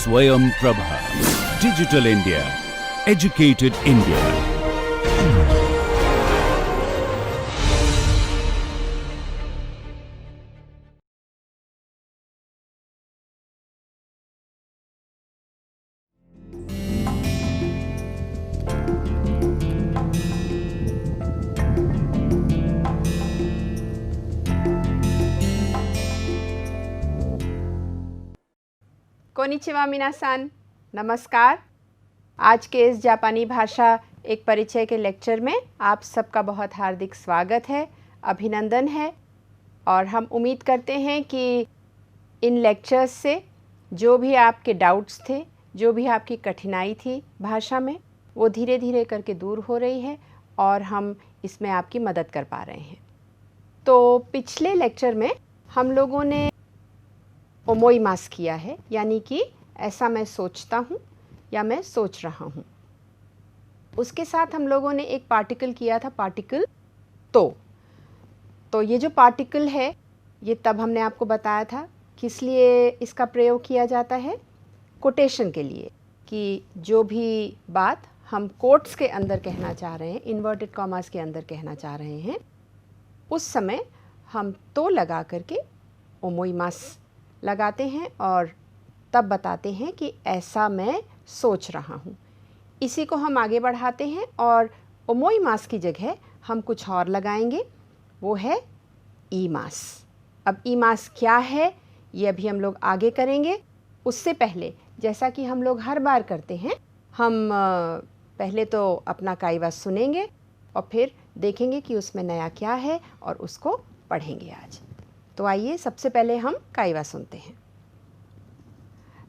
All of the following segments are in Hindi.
Swayam Prabha. Digital India. Educated India. कोनिचिवा मिनासान, नमस्कार। आज के इस जापानी भाषा एक परिचय के लेक्चर में आप सबका बहुत हार्दिक स्वागत है, अभिनंदन है। और हम उम्मीद करते हैं कि इन लेक्चर्स से जो भी आपके डाउट्स थे, जो भी आपकी कठिनाई थी भाषा में, वो धीरे धीरे करके दूर हो रही है और हम इसमें आपकी मदद कर पा रहे हैं। तो पिछले लेक्चर में हम लोगों ने ओमोइमास किया है, यानी कि ऐसा मैं सोचता हूँ या मैं सोच रहा हूँ। उसके साथ हम लोगों ने एक पार्टिकल किया था, पार्टिकल तो ये जो पार्टिकल है, ये तब हमने आपको बताया था किस लिए इसका प्रयोग किया जाता है, कोटेशन के लिए, कि जो भी बात हम कोट्स के अंदर कहना चाह रहे हैं, इन्वर्टेड कॉमास के अंदर कहना चाह रहे हैं, उस समय हम तो लगा करके ओमोइमास लगाते हैं और तब बताते हैं कि ऐसा मैं सोच रहा हूँ। इसी को हम आगे बढ़ाते हैं और ओमोइमास की जगह हम कुछ और लगाएंगे, वो है ईमास। अब ईमास क्या है ये अभी हम लोग आगे करेंगे। उससे पहले, जैसा कि हम लोग हर बार करते हैं, हम पहले तो अपना काइवा सुनेंगे और फिर देखेंगे कि उसमें नया क्या है और उसको पढ़ेंगे आज। तो आइए सबसे पहले हम काइवा सुनते हैं।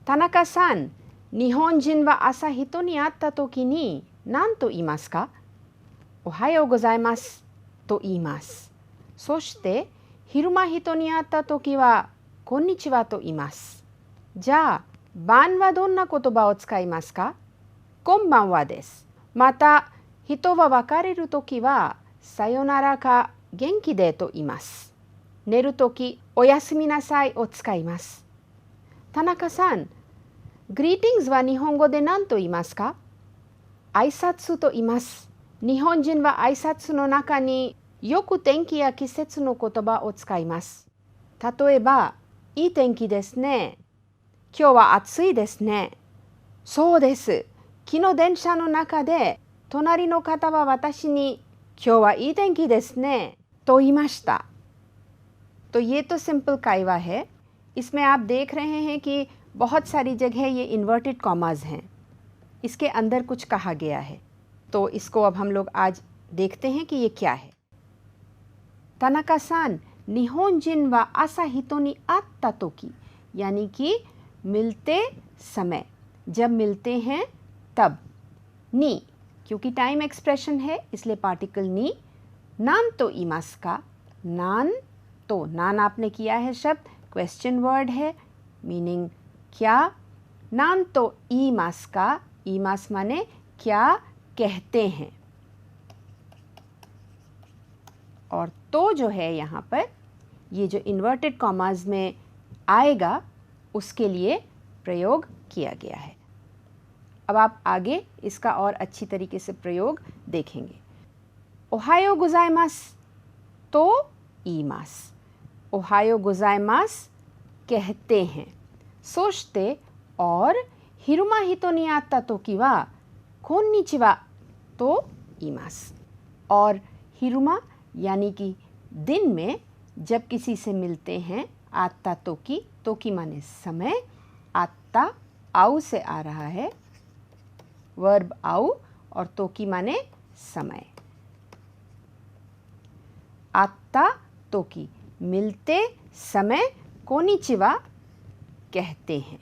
तानाका-सान, निहोंजिन वा आसा हितो नि आत्ता toki ni nan to iimasu ka? Ohayou gozaimasu to iimasu. Soshite hiruma hito ni atta toki wa konnichiwa to iimasu. Ja, ban wa donna kotoba o tsukaimasu ka? Konban wa desu. Mata hito wa wakareru toki wa sayonara ka genki de to iimasu. Neru toki oyasumi nasai o tsukaimasu. Tanaka-san, greetings wa nihongo de nan to iimasu ka? Aisatsu to iimasu. Nihonjin wa aisatsu no naka ni yoku tenki ya kisetsu no kotoba o tsukaimasu. Tatoeba, ii tenki desu ne. Kyou wa atsui desu ne. Sou desu. Ki no densha no naka de tonari no kata wa watashi ni kyou wa ii tenki desu ne to iimashita. तो ये तो सिंपल काइवा है। इसमें आप देख रहे हैं कि बहुत सारी जगह ये इन्वर्टेड कॉमास हैं, इसके अंदर कुछ कहा गया है। तो इसको अब हम लोग आज देखते हैं कि ये क्या है। तानाका-सान, निहोंजिन वा आसा हितो नि आत्ता तोकी, यानी कि मिलते समय, जब मिलते हैं तब। नी, क्योंकि टाइम एक्सप्रेशन है इसलिए पार्टिकल नी। नान तो इमास का, नान तो, नान आपने किया है शब्द, क्वेश्चन वर्ड है, मीनिंग क्या। नान तो ईमास का, ईमास माने क्या कहते हैं। और तो जो है यहाँ पर, ये जो इन्वर्टेड कॉमास में आएगा उसके लिए प्रयोग किया गया है। अब आप आगे इसका और अच्छी तरीके से प्रयोग देखेंगे। ओहायो गोजाइमासु तो ईमासु। ओहायो गोजाइमासु कहते हैं। सोचते और हिरुमा हितो नि आत्ता तोकी वा कोन्निचिवा तो ईमासु। और हिरुमा यानी कि दिन में जब किसी से मिलते हैं, आत्ता तोकी, तोकी माने समय, आत्ता आउ से आ रहा है, वर्ब आउ, और तोकी माने समय। आत्ता तोकी मिलते समय कोनिचिवा कहते हैं।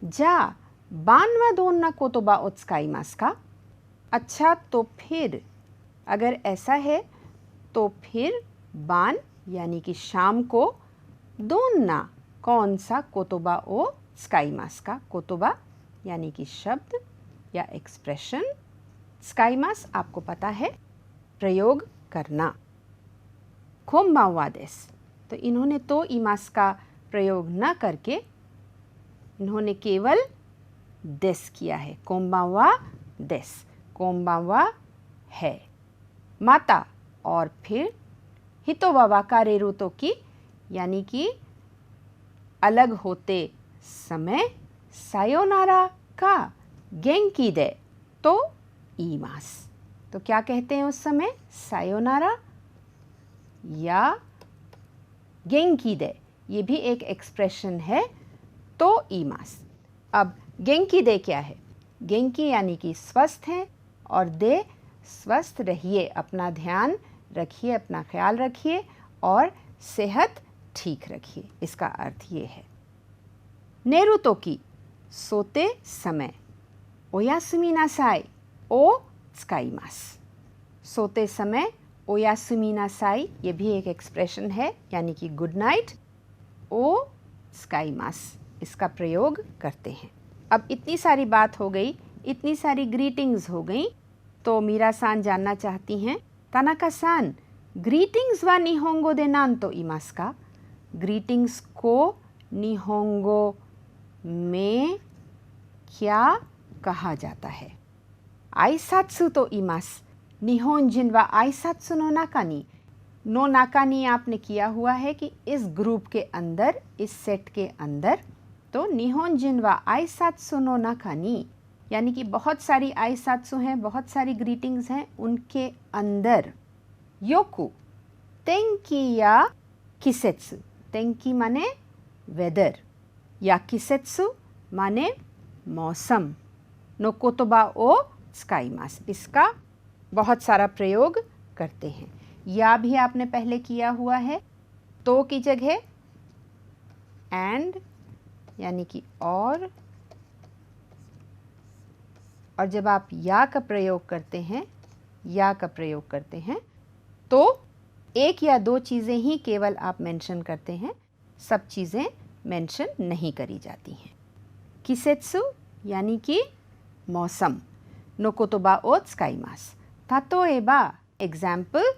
जा बानवा दोन्ना कोतोबा ओ त्सुकाइमासु का? अच्छा, तो फिर अगर ऐसा है तो फिर बान यानी कि शाम को, दोन्ना कौन सा, कोतोबा ओ त्सुकाइमासु का, कोतोबा यानी कि शब्द या एक्सप्रेशन, त्सुकाइमासु आपको पता है प्रयोग करना। कोंबानवा देसु, तो इन्होंने तो इमास का प्रयोग न करके इन्होंने केवल देस किया है, कोम्बावा देस, कोम्बावा है। माता और फिर हितोवा वाकारेरु तोकी यानी कि अलग होते समय सायोनारा का गेंकी दे तो ईमास। तो क्या कहते हैं उस समय? सायोनारा या गेंकी दे, ये भी एक एक्सप्रेशन है, तो ईमास। अब गेंकी दे क्या है? गेंकी यानी कि स्वस्थ है और दे स्वस्थ रहिए, अपना ध्यान रखिए, अपना ख्याल रखिए और सेहत ठीक रखिए, इसका अर्थ ये है। नेरुतोकी सोते समय, ओयासुमी नासाई ओ त्सुकाइमास। सोते समय ओयासुमी नासाई, ये भी एक एक्सप्रेशन है यानी कि गुड नाइट, ओ त्सुकाइमास, इसका प्रयोग करते हैं। अब इतनी सारी बात हो गई, इतनी सारी ग्रीटिंग्स हो गई, तो मीरा सान जानना चाहती हैं, तानाका सान ग्रीटिंग्स वा निहोंगो दे नान तो इमास का? ग्रीटिंग्स को निहोंगो में क्या कहा जाता है? आईसात्सु तो इमास। निहोंजिन वा आईसात्सु नो नाकानी, नो नाकानी आपने किया हुआ है कि इस ग्रुप के अंदर, इस सेट के अंदर, तो निहोंजिन वा आईसात्सु नो नाकानी यानी कि बहुत सारी आईसात्सु हैं, बहुत सारी ग्रीटिंग्स हैं, उनके अंदर योकु तेंकी या किसेत्सु, तेंकी माने वेदर या किसेत्सु माने मौसम, नो कोतोबा ओ त्सुकाइमास, इसका बहुत सारा प्रयोग करते हैं। या भी आपने पहले किया हुआ है, तो की जगह एंड यानी कि और जब आप या का प्रयोग करते हैं, या का प्रयोग करते हैं, तो एक या दो चीज़ें ही केवल आप मेंशन करते हैं, सब चीज़ें मेंशन नहीं करी जाती हैं। किसेत्सु यानी कि मौसम, नो कोतोबा ओ त्सुकाइमास। तातोएबा एग्जाम्पल,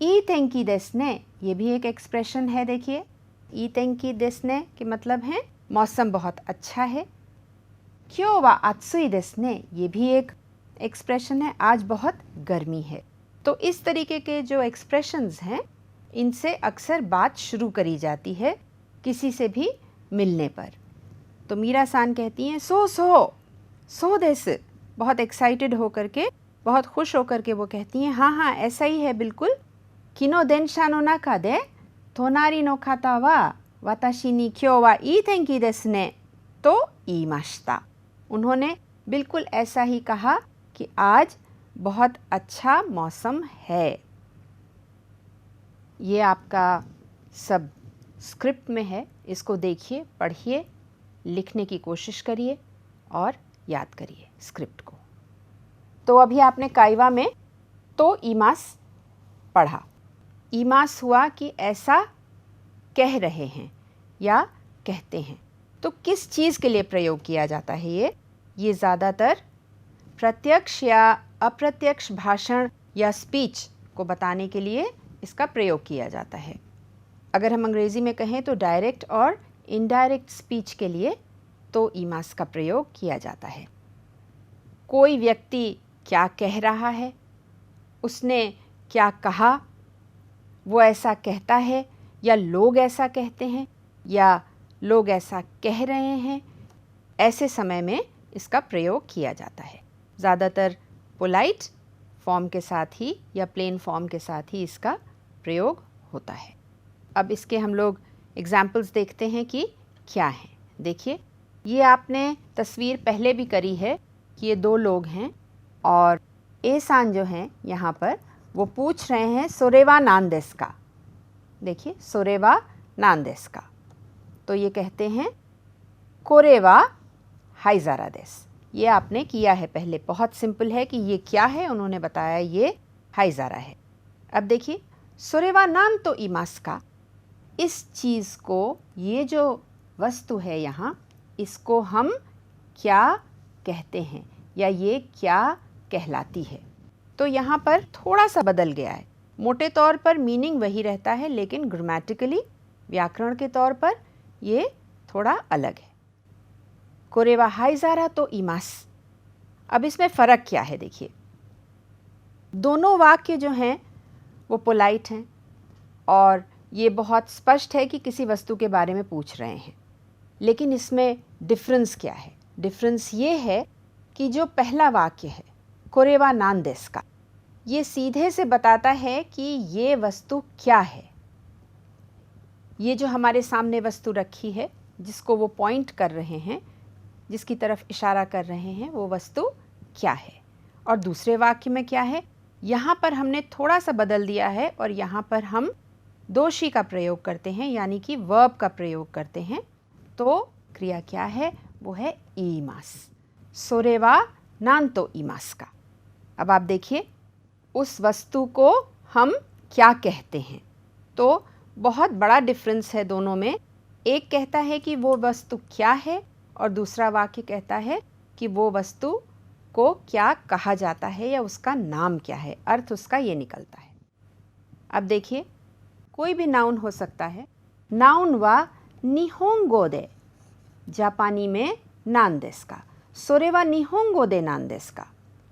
ई तेंकी देसने, ये भी एक एक्सप्रेशन है। देखिए, ई तेंकी देसने के मतलब है मौसम बहुत अच्छा है। क्यों वा आत्सुई देसने, ये भी एक एक्सप्रेशन है, आज बहुत गर्मी है। तो इस तरीके के जो एक्सप्रेशंस हैं, इनसे अक्सर बात शुरू करी जाती है किसी से भी मिलने पर। तो मीरा सान कहती हैं सो देस, बहुत एक्साइटेड होकर के, बहुत खुश होकर के वो कहती हैं हाँ हाँ ऐसा ही है बिल्कुल। किनो देंशा नो नाका दे तोनारी नो काता वा वाताशी नि क्यों वा ई तेंकी देसने तो इमाशिता। उन्होंने बिल्कुल ऐसा ही कहा कि आज बहुत अच्छा मौसम है। ये आपका सब स्क्रिप्ट में है, इसको देखिए, पढ़िए, लिखने की कोशिश करिए और याद करिए स्क्रिप्ट को। तो अभी आपने काइवा में तो इमास पढ़ा। इमास हुआ कि ऐसा कह रहे हैं या कहते हैं। तो किस चीज़ के लिए प्रयोग किया जाता है ये ज़्यादातर प्रत्यक्ष या अप्रत्यक्ष भाषण या स्पीच को बताने के लिए इसका प्रयोग किया जाता है। अगर हम अंग्रेज़ी में कहें तो डायरेक्ट और इनडायरेक्ट स्पीच के लिए तो इमास का प्रयोग किया जाता है। कोई व्यक्ति क्या कह रहा है, उसने क्या कहा, वो ऐसा कहता है या लोग ऐसा कहते हैं या लोग ऐसा कह रहे हैं, ऐसे समय में इसका प्रयोग किया जाता है। ज़्यादातर पोलाइट फॉर्म के साथ ही या प्लेन फॉर्म के साथ ही इसका प्रयोग होता है। अब इसके हम लोग एग्जाम्पल्स देखते हैं कि क्या हैं। देखिए, ये आपने तस्वीर पहले भी करी है कि ये दो लोग हैं और ए सान जो हैं यहाँ पर वो पूछ रहे हैं सोरेवा नांदेस का। देखिए, सोरेवा नांदेस का, तो ये कहते हैं कोरेवा हाइजारा देस। ये आपने किया है पहले, बहुत सिंपल है कि ये क्या है, उन्होंने बताया ये हाइजारा है। अब देखिए, सोरेवा नान तो इमास का, इस चीज़ को, ये जो वस्तु है यहाँ, इसको हम क्या कहते हैं या ये क्या कहलाती है। तो यहाँ पर थोड़ा सा बदल गया है। मोटे तौर पर मीनिंग वही रहता है, लेकिन ग्रामेटिकली, व्याकरण के तौर पर ये थोड़ा अलग है। कोरेवा हाइजारा तो इमास। अब इसमें फ़र्क क्या है देखिए, दोनों वाक्य जो हैं वो पोलाइट हैं और ये बहुत स्पष्ट है कि किसी वस्तु के बारे में पूछ रहे हैं। लेकिन इसमें डिफरेंस क्या है? डिफरेंस ये है कि जो पहला वाक्य है कोरेवा नान देस का, ये सीधे से बताता है कि ये वस्तु क्या है। ये जो हमारे सामने वस्तु रखी है जिसको वो पॉइंट कर रहे हैं, जिसकी तरफ इशारा कर रहे हैं, वो वस्तु क्या है। और दूसरे वाक्य में क्या है, यहाँ पर हमने थोड़ा सा बदल दिया है और यहाँ पर हम दोषी का प्रयोग करते हैं, यानी कि वर्ब का प्रयोग करते हैं। तो क्रिया क्या है, वो है इमास। सोरेवा नान तो इमास का। अब आप देखिए उस वस्तु को हम क्या कहते हैं। तो बहुत बड़ा डिफरेंस है दोनों में। एक कहता है कि वो वस्तु क्या है और दूसरा वाक्य कहता है कि वो वस्तु को क्या कहा जाता है या उसका नाम क्या है। अर्थ उसका ये निकलता है। अब देखिए कोई भी नाउन हो सकता है। नाउन वा निहोंगो दे, जापानी में नान देस का। सोरे वा निहोंगो दे नान देस का।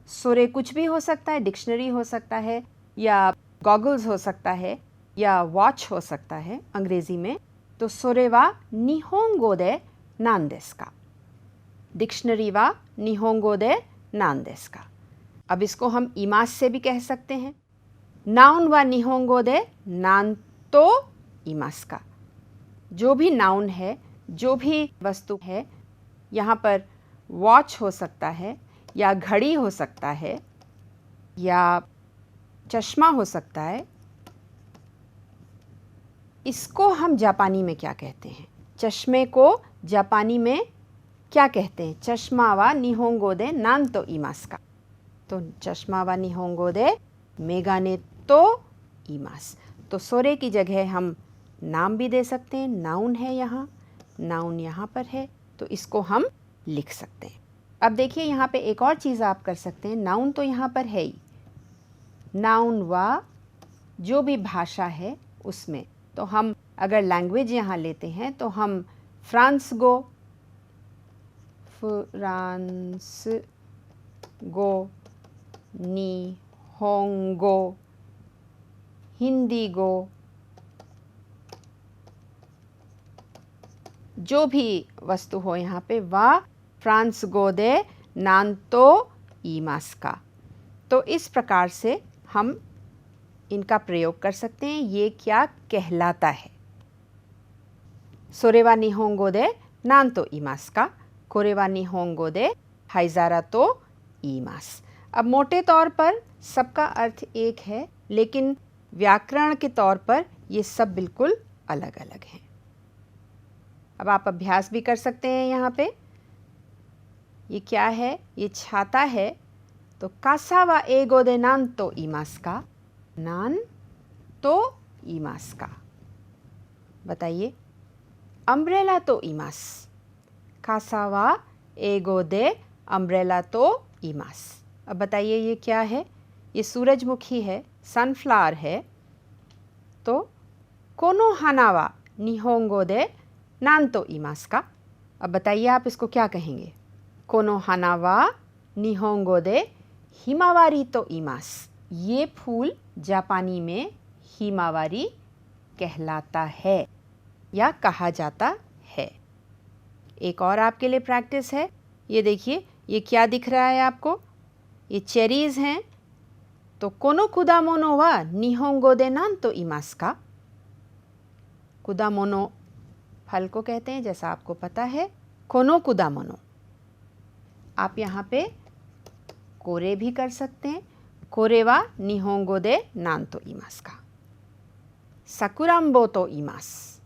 सोरे कुछ भी हो सकता है, डिक्शनरी हो सकता है या गॉगल्स हो सकता है या वॉच हो सकता है अंग्रेज़ी में। तो सोरे वा निहोंगो दे नान देस का, डिक्शनरी वा निहोंगो दे नान देस का। अब इसको हम इमास से भी कह सकते हैं। नाउन वा निहोंगो दे नान तो इमास का। जो भी नाउन है, जो भी वस्तु है, यहाँ पर वॉच हो सकता है या घड़ी हो सकता है या चश्मा हो सकता है। इसको हम जापानी में क्या कहते हैं? चश्मे को जापानी में क्या कहते हैं? चश्मा वा निहोंगो दे नान तो इमास का। तो चश्मा वा निहोंगो दे मेगाने तो इमास। तो सोरे की जगह हम नाम भी दे सकते हैं। नाउन है यहाँ, नाउन यहाँ पर है, तो इसको हम लिख सकते हैं। अब देखिए यहाँ पे एक और चीज़ आप कर सकते हैं। नाउन तो यहाँ पर है ही, नाउन वा जो भी भाषा है उसमें, तो हम अगर लैंग्वेज यहाँ लेते हैं तो हम फ्रांस गो निहोंगो, हिंदी गो, जो भी वस्तु हो यहाँ पे, वा फ्रांस गो दे नान तो इमास का। तो इस प्रकार से हम इनका प्रयोग कर सकते हैं। ये क्या कहलाता है? सोरेवा निहोंगो दे नान तो इमास का, कोरेवा निहोंगो दे हाइजारा तो इमास। अब मोटे तौर पर सबका अर्थ एक है, लेकिन व्याकरण के तौर पर ये सब बिल्कुल अलग अलग हैं। अब आप अभ्यास भी कर सकते हैं। यहाँ पे ये क्या है? ये छाता है। तो कासा वा एगो दे नान तो इमास का, नान तो इमास का। बताइए। अम्ब्रेला तो इमास, कासा वा एगो दे अम्ब्रेला तो इमास। अब बताइए ये क्या है? ये सूरजमुखी है, सनफ्लावर है। तो कोनो हानावा निहोंगो दे नान तो इमास का। अब बताइए आप इसको क्या कहेंगे? कोनो हानावा निहोंगो दे हिमावारी तो इमास। ये फूल जापानी में हिमावारी कहलाता है या कहा जाता है। एक और आपके लिए प्रैक्टिस है। ये देखिए, ये क्या दिख रहा है आपको? ये चेरीज़ हैं। तो कोनो कुदामोनो वा निहोंगो दे नान तो इमास का। कुदामोनो फल को कहते हैं, जैसा आपको पता है। कोनो कुदामोनो। आप यहाँ पे कोरे भी कर सकते हैं। कोरे वा निहोंगो दे नान तो इमास का। साकुराम्बो तो इमास।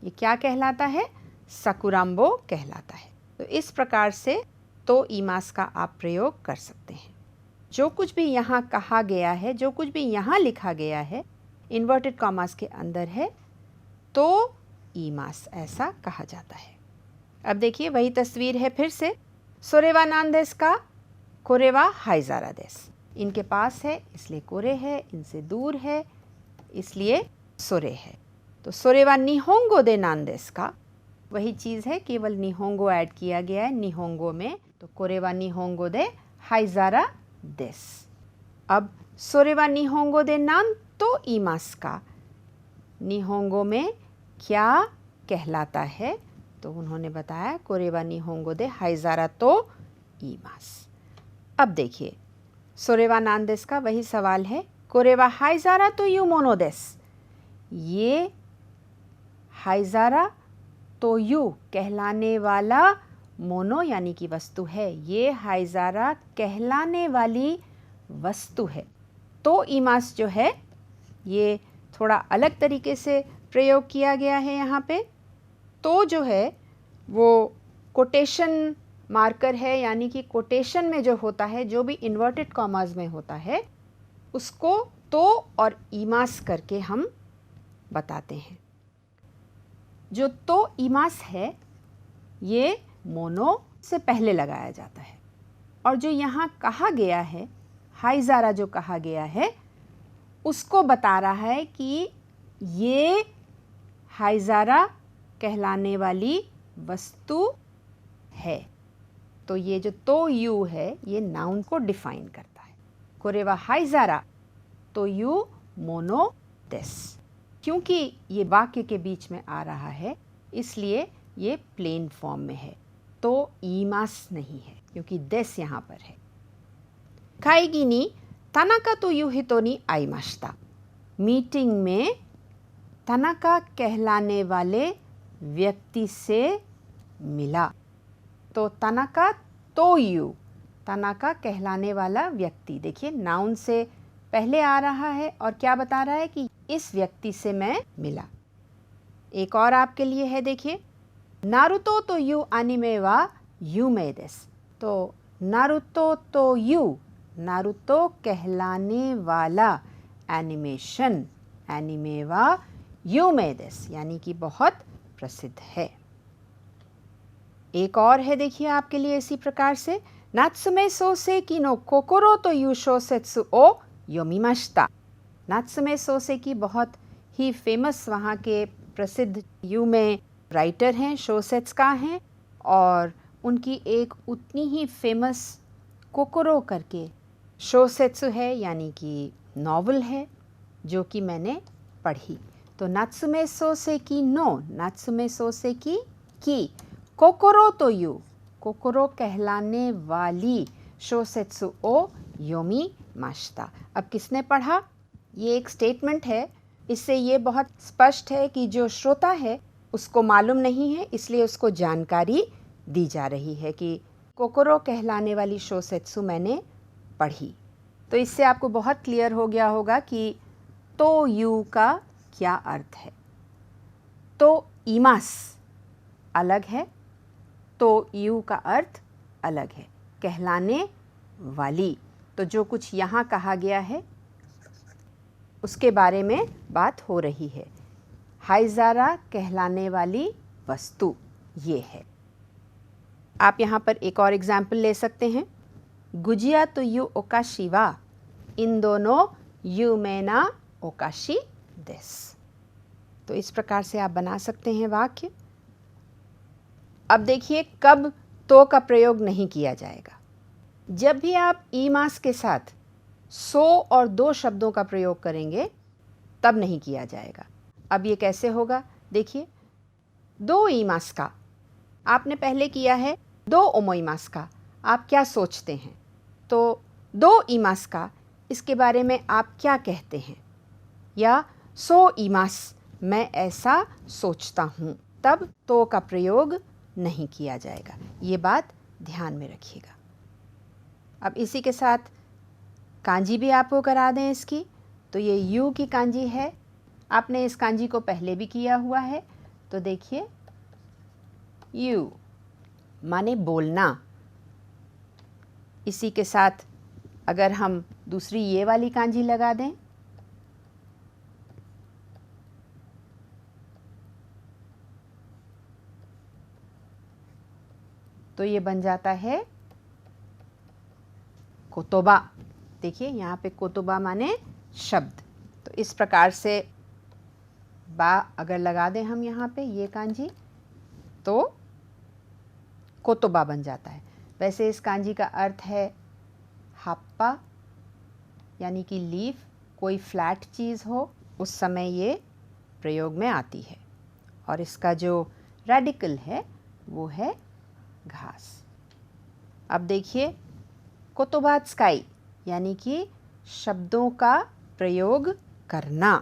ये क्या कहलाता है? साकुराम्बो कहलाता है। तो इस प्रकार से तो इमास का आप प्रयोग कर सकते हैं। जो कुछ भी यहाँ कहा गया है, जो कुछ भी यहाँ लिखा गया है, इन्वर्टेड कॉमास के अंदर है, तो इमास ऐसा कहा जाता है। अब देखिए वही तस्वीर है फिर से। सोरेवा नान देस का, कोरेवा हाइजारा देस। इनके पास है इसलिए कोरे है, इनसे दूर है इसलिए सोरे है। तो सोरेवा निहोंगो दे नान देस का, वही चीज़ है, केवल निहोंगो ऐड किया गया है निहोंगो में। तो कोरेवा निहोंगो दे हाइजारा देस। अब सोरेवा निहोंगो दे नान तो इमास का, निहोंगो में क्या कहलाता है? तो उन्होंने बताया कोरेवा निहोंगो दे हाइजारा तो इमास। अब देखिए सोरेवा नान देस का वही सवाल है, कोरेवा हाइजारा तो यू मोनो देस। ये हाइजारा तो यू कहलाने वाला मोनो यानी कि वस्तु है, ये हाइजारा कहलाने वाली वस्तु है। तो इमास जो है ये थोड़ा अलग तरीके से प्रयोग किया गया है यहाँ पे। तो जो है वो कोटेशन मार्कर है, यानी कि कोटेशन में जो होता है, जो भी इन्वर्टेड कॉमास में होता है, उसको तो और इमास करके हम बताते हैं। जो तो इमास है ये मोनो से पहले लगाया जाता है, और जो यहाँ कहा गया है हाइजारा जो कहा गया है उसको बता रहा है कि ये हाइजारा कहलाने वाली वस्तु है। तो ये जो तो यू है ये नाउन को डिफाइन करता है। कोरेवा हाइजारा तो यू मोनो देस। क्योंकि ये वाक्य के बीच में आ रहा है इसलिए ये प्लेन फॉर्म में है, तो ईमास नहीं है क्योंकि देस यहाँ पर है। काइगी नी तानाका तो यू हितो नी आइमाशिता। मीटिंग में तानाका कहलाने वाले व्यक्ति से मिला। तो तानाका तो यू, तानाका कहलाने वाला व्यक्ति, देखिए नाउन से पहले आ रहा है और क्या बता रहा है कि इस व्यक्ति से मैं मिला। एक और आपके लिए है, देखिए नारुतो तो यू अनिमे वा यूमे देस। तो नारुतो तो यू, नारुतो कहलाने वाला एनिमेशन, एनिमे वा यूमे देस यानी कि बहुत प्रसिद्ध है। एक और है देखिए आपके लिए इसी प्रकार से, नात्सुमे सोसेकी नो कोकोरो तो यू शोसेत्सु ओ योमिमाशिता। नात्सुमे सोसेकी बहुत ही फेमस वहाँ के प्रसिद्ध यूमे राइटर हैं, शोसेत्सुका हैं, और उनकी एक उतनी ही फेमस कोकोरो करके शोसेत्सु है यानी कि नॉवल है जो कि मैंने पढ़ी। तो नात्सुमे सोसेकी नो, नात्सुमे सोसेकी की, कोकोरो तो यू, कोकोरो कहलाने वाली, शोसेत्सु ओ योमिमाशिता। अब किसने पढ़ा? ये एक स्टेटमेंट है, इससे ये बहुत स्पष्ट है कि जो श्रोता है उसको मालूम नहीं है, इसलिए उसको जानकारी दी जा रही है कि कोकोरो कहलाने वाली शोसेत्सु मैंने पढ़ी। तो इससे आपको बहुत क्लियर हो गया होगा कि तो यू का क्या अर्थ है। तो इमास अलग है, तो यू का अर्थ अलग है, कहलाने वाली। तो जो कुछ यहाँ कहा गया है उसके बारे में बात हो रही है। हाइजारा कहलाने वाली वस्तु ये है। आप यहाँ पर एक और एग्जाम्पल ले सकते हैं, गुजिया तो यू ओकाशी वा इन दोनों यूमेना ओकाशी देस। तो इस प्रकार से आप बना सकते हैं वाक्य। अब देखिए कब तो का प्रयोग नहीं किया जाएगा। जब भी आप ईमास के साथ सो और दो शब्दों का प्रयोग करेंगे तब नहीं किया जाएगा। अब ये कैसे होगा? देखिए, दो ईमास का आपने पहले किया है, दो ओमोइमास का आप क्या सोचते हैं? तो दो ईमास का इसके बारे में आप क्या कहते हैं? या सो ईमास मैं ऐसा सोचता हूँ, तब तो का प्रयोग नहीं किया जाएगा। ये बात ध्यान में रखिएगा। अब इसी के साथ कांजी भी आपको करा दें इसकी। तो ये यू की कांजी है, आपने इस कांजी को पहले भी किया हुआ है। तो देखिए यू माने बोलना। इसी के साथ अगर हम दूसरी ये वाली कांजी लगा दें तो ये बन जाता है कोतोबा। देखिए यहाँ पे कोतोबा माने शब्द। तो इस प्रकार से बा अगर लगा दें हम यहाँ पे ये कांजी तो कोतोबा बन जाता है। वैसे इस कांजी का अर्थ है हाप्पा यानी कि लीफ, कोई फ्लैट चीज़ हो उस समय ये प्रयोग में आती है। और इसका जो रेडिकल है वो है घास। अब देखिए कोतोबा त्सुकाई यानी कि शब्दों का प्रयोग करना।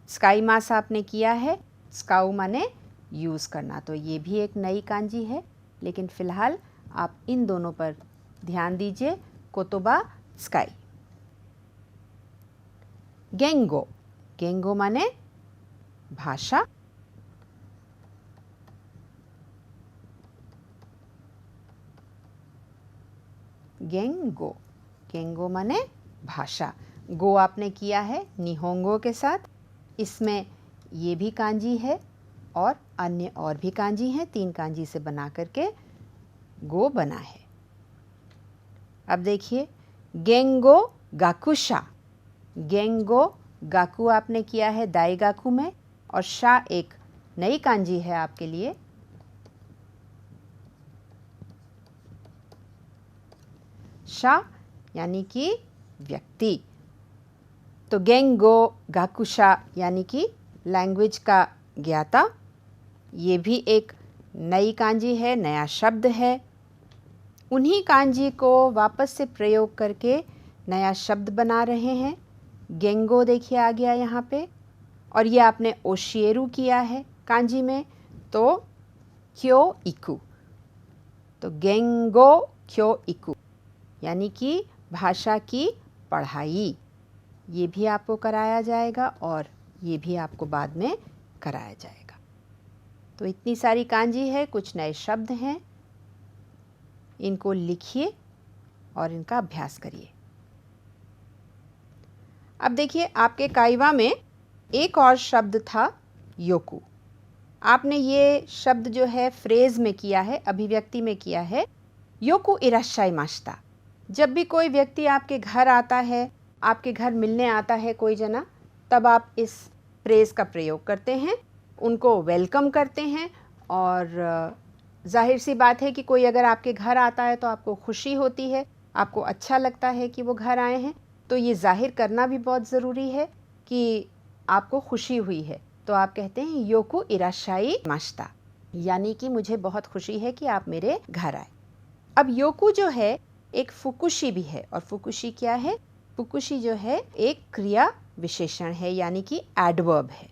त्सुकाई मास आपने किया है, त्सुकाउ माने यूज़ करना, तो ये भी एक नई कांजी है। लेकिन फ़िलहाल आप इन दोनों पर ध्यान दीजिए, कोतोबा त्सुकाई। गेंगो, गेंगो माने भाषा। गेंगो, गेंगो माने भाषा। गो आपने किया है निहोंगो के साथ, इसमें ये भी कांजी है और अन्य और भी कांजी हैं, 3 कांजी से बना करके गो बना है। अब देखिए गेंगो गाकुशा, गेंगो गाकू आपने किया है दाई गाकू में, और शा एक नई कांजी है आपके लिए। शा यानी कि व्यक्ति। तो गेंगो गाकुशा यानी कि लैंग्वेज का ज्ञाता, ये भी एक नई कांजी है, नया शब्द है। उन्हीं कांजी को वापस से प्रयोग करके नया शब्द बना रहे हैं। गेंगो देखिए आ गया यहाँ पे, और ये आपने ओशिएरु किया है कांजी में, तो क्यो इकु। तो गेंगो क्यो इकु यानी कि भाषा की पढ़ाई, ये भी आपको कराया जाएगा और ये भी आपको बाद में कराया जाएगा। तो इतनी सारी कांजी है, कुछ नए शब्द हैं, इनको लिखिए और इनका अभ्यास करिए। अब देखिए आपके काइवा में एक और शब्द था योकू। आपने ये शब्द जो है फ्रेज में किया है, अभिव्यक्ति में किया है, योकू इराशाइमाशिता। जब भी कोई व्यक्ति आपके घर आता है, आपके घर मिलने आता है कोई जना, तब आप इस फ्रेज का प्रयोग करते हैं, उनको वेलकम करते हैं। और जाहिर सी बात है कि कोई अगर आपके घर आता है तो आपको खुशी होती है, आपको अच्छा लगता है कि वो घर आए हैं, तो ये जाहिर करना भी बहुत ज़रूरी है कि आपको खुशी हुई है। तो आप कहते हैं योकू इराशाई माशिता, यानी कि मुझे बहुत खुशी है कि आप मेरे घर आए। अब योकू जो है एक फुकुशी भी है, और फुकुशी क्या है? फुकुशी जो है एक क्रिया विशेषण है, यानी कि एडवर्ब है।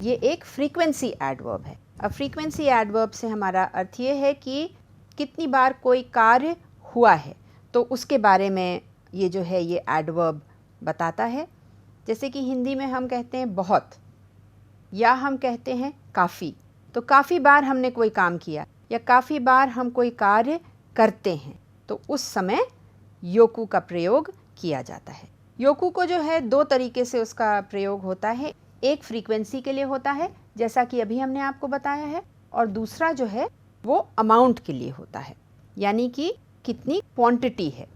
ये एक फ्रीक्वेंसी एडवर्ब है। अब फ्रीक्वेंसी एडवर्ब से हमारा अर्थ ये है कि कितनी बार कोई कार्य हुआ है, तो उसके बारे में ये जो है ये एडवर्ब बताता है। जैसे कि हिंदी में हम कहते हैं बहुत, या हम कहते हैं काफ़ी। तो काफ़ी बार हमने कोई काम किया या काफ़ी बार हम कोई कार्य करते हैं, तो उस समय योकू का प्रयोग किया जाता है। योकू को जो है 2 तरीके से उसका प्रयोग होता है। एक फ्रीक्वेंसी के लिए होता है, जैसा कि अभी हमने आपको बताया है, और दूसरा जो है वो अमाउंट के लिए होता है, यानी कि कितनी क्वांटिटी है।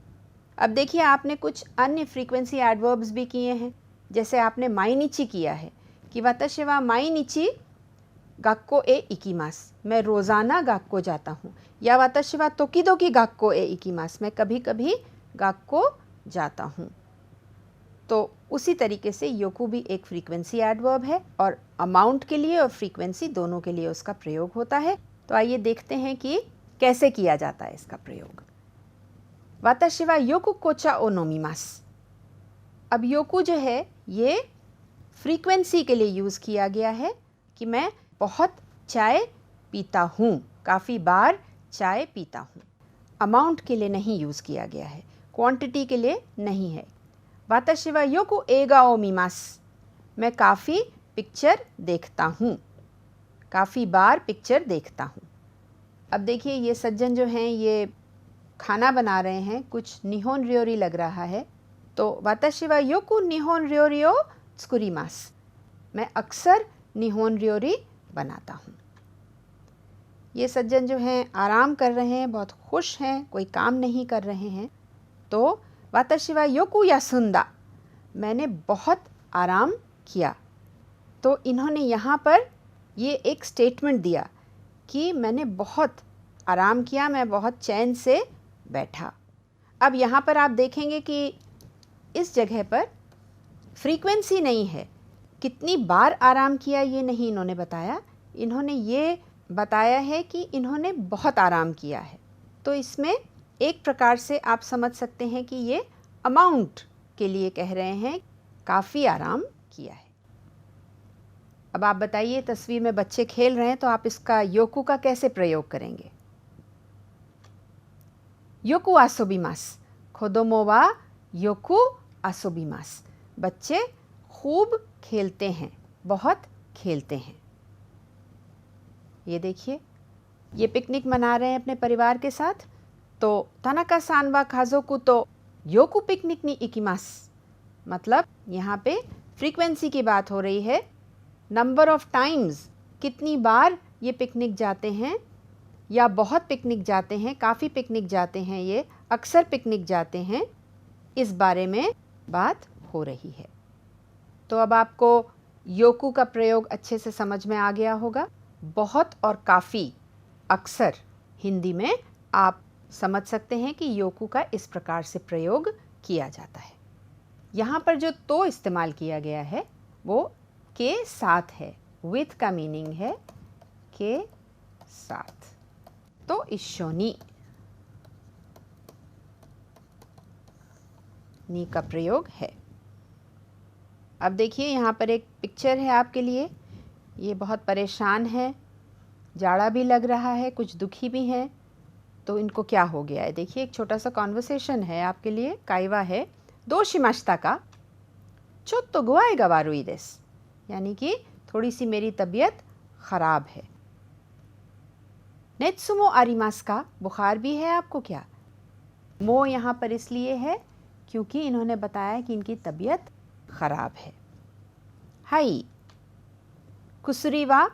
अब देखिए आपने कुछ अन्य फ्रीक्वेंसी एडवर्ब्स भी किए हैं, जैसे आपने माइनिची किया है कि वाताशी वा माइनिची गाक्को ए इकीमास, मैं रोज़ाना गाक्को जाता हूँ, या वाताशी वा तोकिदोकी गाक्को ए इकीमास, मैं कभी कभी गाक्को जाता हूँ। तो उसी तरीके से योकू भी एक फ्रीक्वेंसी एडवर्ब है, और अमाउंट के लिए और फ्रीक्वेंसी दोनों के लिए उसका प्रयोग होता है। तो आइए देखते हैं कि कैसे किया जाता है इसका प्रयोग। वाताशी वा योकू कोचा ओ नोमिमास। अब योकू जो है ये फ्रीक्वेंसी के लिए यूज़ किया गया है कि मैं बहुत चाय पीता हूँ, काफ़ी बार चाय पीता हूँ। अमाउंट के लिए नहीं यूज़ किया गया है, क्वांटिटी के लिए नहीं है। वाताशी वा योकू एगा ओ मीमास, मैं काफ़ी पिक्चर देखता हूँ, काफ़ी बार पिक्चर देखता हूँ। अब देखिए ये सज्जन जो हैं ये खाना बना रहे हैं, कुछ निहोन रियोरी लग रहा है। तो वाताशी वा योकू निहोन रियोरी ओ त्सुकुरिमास, मैं अक्सर निहोन रियोरी बनाता हूँ। ये सज्जन जो हैं आराम कर रहे हैं, बहुत खुश हैं, कोई काम नहीं कर रहे हैं। तो वाताशी वा योकू यासुंदा, मैंने बहुत आराम किया। तो इन्होंने यहाँ पर ये एक स्टेटमेंट दिया कि मैंने बहुत आराम किया, मैं बहुत चैन से बैठा। अब यहाँ पर आप देखेंगे कि इस जगह पर फ्रीक्वेंसी नहीं है, कितनी बार आराम किया ये नहीं इन्होंने बताया, इन्होंने ये बताया है कि इन्होंने बहुत आराम किया है। तो इसमें एक प्रकार से आप समझ सकते हैं कि ये अमाउंट के लिए कह रहे हैं, काफ़ी आराम किया है। अब आप बताइए, तस्वीर में बच्चे खेल रहे हैं तो आप इसका योकू का कैसे प्रयोग करेंगे? योकू आसोबिमास, खोदोमो वा योकू आसोबिमास। बच्चे खूब खेलते हैं, बहुत खेलते हैं। ये देखिए, ये पिकनिक मना रहे हैं अपने परिवार के साथ। तो तानाका सान वा काजोकु तो योकू पिकनिक नि इकिमास, मतलब यहाँ पे फ्रीक्वेंसी की बात हो रही है, नंबर ऑफ टाइम्स, कितनी बार ये पिकनिक जाते हैं, या बहुत पिकनिक जाते हैं, काफ़ी पिकनिक जाते हैं, ये अक्सर पिकनिक जाते हैं, इस बारे में बात हो रही है। तो अब आपको योकू का प्रयोग अच्छे से समझ में आ गया होगा। बहुत और काफ़ी, अक्सर हिंदी में आप समझ सकते हैं कि योकू का इस प्रकार से प्रयोग किया जाता है। यहाँ पर जो तो इस्तेमाल किया गया है वो के साथ है, विथ का मीनिंग है के साथ। तो इशोनी नी का प्रयोग है। अब देखिए, यहाँ पर एक पिक्चर है आपके लिए। ये बहुत परेशान है, जाड़ा भी लग रहा है, कुछ दुखी भी हैं। तो इनको क्या हो गया है? देखिए, एक छोटा सा कॉन्वर्सेशन है आपके लिए। काइवा है, दो शिमाश्ता का चोत्तो गुआएगा वारुई देस, यानी कि थोड़ी सी मेरी तबीयत ख़राब है। नेत्सुमो आरिमास का, बुखार भी है आपको क्या? मो यहाँ पर इसलिए है क्योंकि इन्होंने बताया कि इनकी तबीयत ख़राब है। हाई कुसरीवा।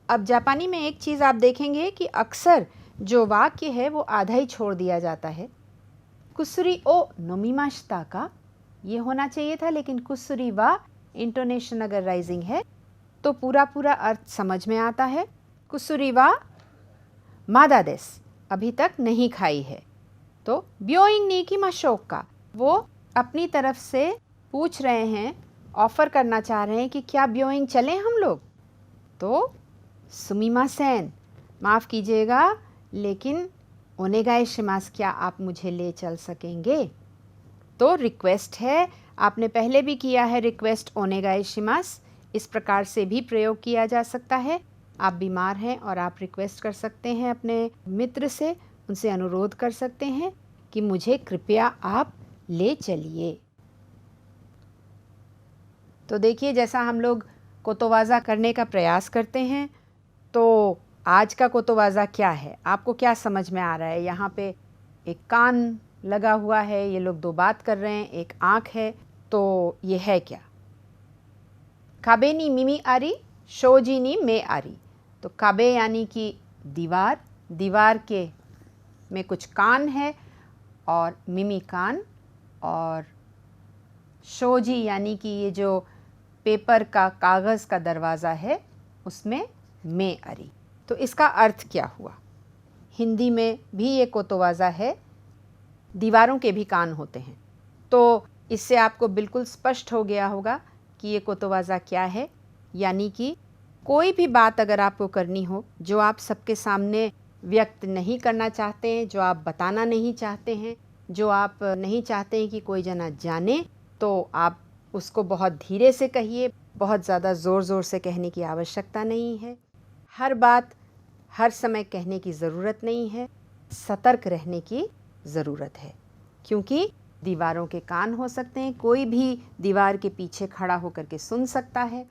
अब जापानी में एक चीज़ आप देखेंगे कि अक्सर जो वाक्य है वो आधा ही छोड़ दिया जाता है। कुसरी ओ नोमीमाश्ता का ये होना चाहिए था, लेकिन कुसरी वा इंटोनेशन अगर राइजिंग है तो पूरा पूरा अर्थ समझ में आता है। कुसरी वा मादा देस, अभी तक नहीं खाई है। तो ब्योइंग नी की मशोक का, वो अपनी तरफ से पूछ रहे हैं, ऑफ़र करना चाह रहे हैं कि क्या ब्योइंग चलें हम लोग? तो सुमिमासेन, माफ़ कीजिएगा, लेकिन ओनेगाई शिमास, क्या आप मुझे ले चल सकेंगे? तो रिक्वेस्ट है, आपने पहले भी किया है रिक्वेस्ट ओनेगाई शिमास, इस प्रकार से भी प्रयोग किया जा सकता है। आप बीमार हैं और आप रिक्वेस्ट कर सकते हैं अपने मित्र से, उनसे अनुरोध कर सकते हैं कि मुझे कृपया आप ले चलिए। तो देखिए, जैसा हम लोग कोतोवाज़ा करने का प्रयास करते हैं, तो आज का कोतोवाज़ा क्या है? आपको क्या समझ में आ रहा है? यहाँ पे एक कान लगा हुआ है, ये लोग दो बात कर रहे हैं, एक आँख है, तो ये है क्या? काबे नी मिमी आरी, शोजी नी में आरी। तो काबे यानी कि दीवार, दीवार के में कुछ कान है, और मिमी कान, और शोजी यानी कि ये जो पेपर का, कागज़ का दरवाज़ा है, उसमें में अरी। तो इसका अर्थ क्या हुआ? हिंदी में भी ये कोतोवाज़ा है, दीवारों के भी कान होते हैं। तो इससे आपको बिल्कुल स्पष्ट हो गया होगा कि ये कोतोवाज़ा क्या है। यानी कि कोई भी बात अगर आपको करनी हो जो आप सबके सामने व्यक्त नहीं करना चाहते हैं, जो आप बताना नहीं चाहते हैं, जो आप नहीं चाहते हैं कि कोई जना जाने, तो आप उसको बहुत धीरे से कहिए, बहुत ज़्यादा ज़ोर ज़ोर से कहने की आवश्यकता नहीं है। हर बात हर समय कहने की ज़रूरत नहीं है, सतर्क रहने की ज़रूरत है, क्योंकि दीवारों के कान हो सकते हैं, कोई भी दीवार के पीछे खड़ा होकर के सुन सकता है।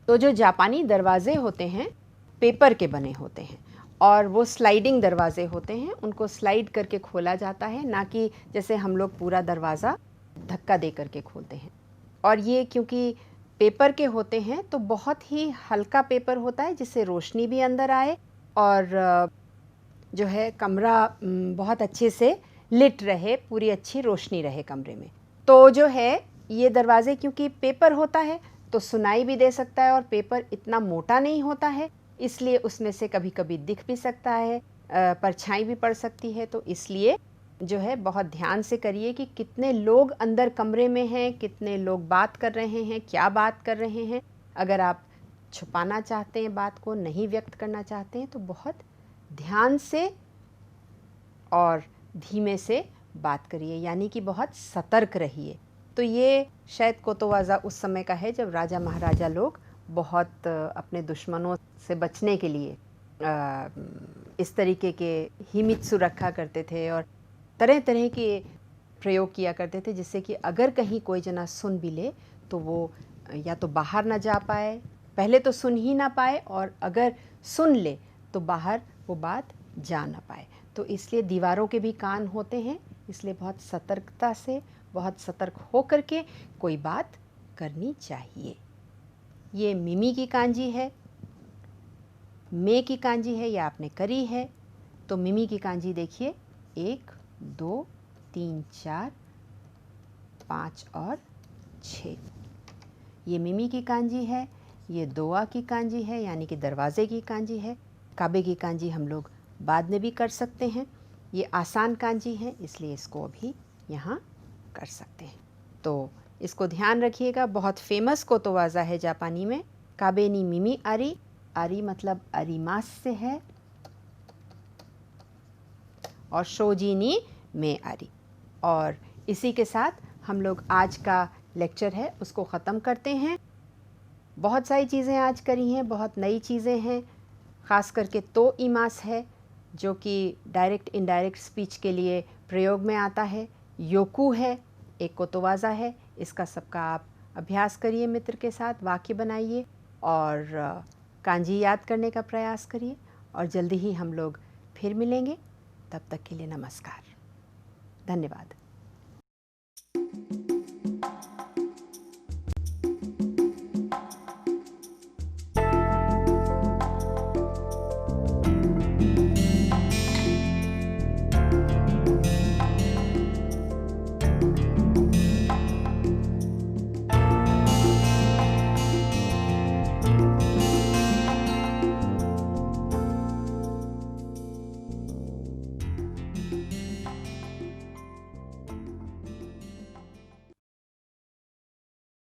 तो जो जापानी दरवाजे होते हैं पेपर के बने होते हैं, और वो स्लाइडिंग दरवाजे होते हैं, उनको स्लाइड करके खोला जाता है, ना कि जैसे हम लोग पूरा दरवाज़ा धक्का दे करके खोलते हैं। और ये क्योंकि पेपर के होते हैं तो बहुत ही हल्का पेपर होता है, जिससे रोशनी भी अंदर आए और जो है कमरा बहुत अच्छे से लिट रहे, पूरी अच्छी रोशनी रहे कमरे में। तो जो है ये दरवाजे क्योंकि पेपर होता है तो सुनाई भी दे सकता है, और पेपर इतना मोटा नहीं होता है, इसलिए उसमें से कभी कभी दिख भी सकता है, परछाई भी पड़ सकती है। तो इसलिए जो है बहुत ध्यान से करिए कि कितने लोग अंदर कमरे में हैं, कितने लोग बात कर रहे हैं, क्या बात कर रहे हैं। अगर आप छुपाना चाहते हैं, बात को नहीं व्यक्त करना चाहते हैं, तो बहुत ध्यान से और धीमे से बात करिए, यानी कि बहुत सतर्क रहिए। तो ये शायद कोतोवाज़ा उस समय का है जब राजा महाराजा लोग बहुत अपने दुश्मनों से बचने के लिए इस तरीके के हिमित्सु रखा करते थे और तरह तरह के प्रयोग किया करते थे, जिससे कि अगर कहीं कोई जना सुन भी ले तो वो या तो बाहर ना जा पाए, पहले तो सुन ही ना पाए, और अगर सुन ले तो बाहर वो बात जा ना पाए। तो इसलिए दीवारों के भी कान होते हैं, इसलिए बहुत सतर्कता से, बहुत सतर्क हो करके कोई बात करनी चाहिए। ये मिमी की कांजी है, मे की कांजी है, या आपने करी है। तो मिमी की कांजी देखिए, 1 2 3 4 5 और 6। ये मिमी की कांजी है, ये दोआ की कांजी है, यानी कि दरवाजे की कांजी है। काबे की कांजी हम लोग बाद में भी कर सकते हैं। ये आसान कांजी है, इसलिए इसको अभी यहाँ कर सकते हैं। तो इसको ध्यान रखिएगा, बहुत फेमस कोतोवाज़ा है जापानी में। काबे नी मिमी आरी, आरी मतलब अरिमास से है, और शोजी नी में आरी। और इसी के साथ हम लोग आज का लेक्चर है उसको ख़त्म करते हैं। बहुत सारी चीज़ें आज करी हैं, बहुत नई चीज़ें हैं, ख़ास करके तो इमास है जो कि डायरेक्ट इनडायरेक्ट स्पीच के लिए प्रयोग में आता है। योकू है, एक कोतोवाज़ा है, इसका सबका आप अभ्यास करिए, मित्र के साथ वाक्य बनाइए और कांजी याद करने का प्रयास करिए। और जल्दी ही हम लोग फिर मिलेंगे, तब तक के लिए नमस्कार, धन्यवाद।